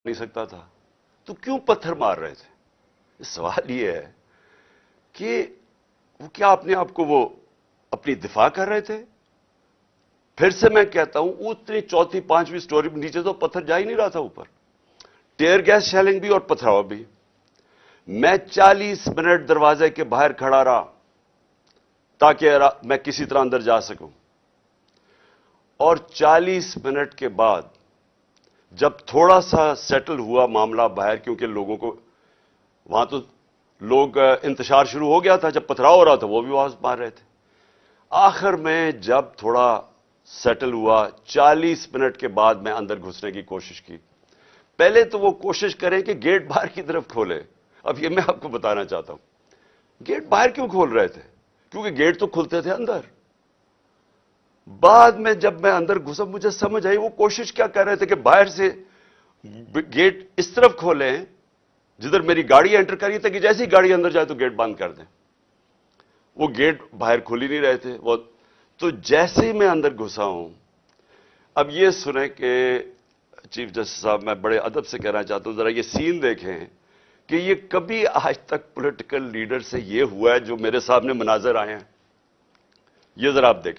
نہیں سکتا تھا تو کیوں پتھر مار رہے تھے؟ سوال یہ ہے کہ وہ کیا اپنے آپ کو وہ اپنی دفاع کر رہے تھے؟ پھر سے میں کہتا ہوں اتنی چوتھی پانچویں سٹوری نیچے تو پتھر جا ہی نہیں رہا تھا، اوپر ٹیئر گیس شیلنگ بھی اور پتھراؤ بھی۔ میں 40 منٹ دروازے کے باہر کھڑا رہا تاکہ میں کسی طرح اندر جا سکوں، اور 40 منٹ کے بعد جب تھوڑا سا سیٹل ہوا معاملہ باہر، کیونکہ لوگوں کو وہاں تو لوگ انتشار شروع ہو گیا تھا، جب پتھراؤ ہو رہا تھا وہ بھی آواز مار رہے تھے، آخر میں جب تھوڑا سیٹل ہوا 40 منٹ کے بعد میں اندر گھسنے کی کوشش کی۔ پہلے تو وہ کوشش کریں کہ گیٹ باہر کی طرف کھولے۔ اب یہ میں آپ کو بتانا چاہتا ہوں گیٹ باہر کیوں کھول رہے تھے، کیونکہ گیٹ تو کھلتے تھے اندر۔ بعد میں جب میں اندر گھسا مجھے سمجھ آئی وہ کوشش کیا کر رہے تھے کہ باہر سے گیٹ اس طرف کھولیں جدھر میری گاڑی انٹر کری تھی، کہ جیسی گاڑی اندر جائے تو گیٹ بند کر دیں۔ وہ گیٹ باہر کھول ہی نہیں رہے تھے وہ تو جیسے ہی میں اندر گھسا ہوں۔ اب یہ سنیں کہ چیف جسٹس صاحب، میں بڑے ادب سے کہنا چاہتا ہوں ذرا یہ سین دیکھیں کہ یہ کبھی آج تک پولیٹیکل لیڈر سے یہ ہوا ہے جو میرے سامنے مناظر آئے ہیں، یہ ذرا آپ دیکھیں۔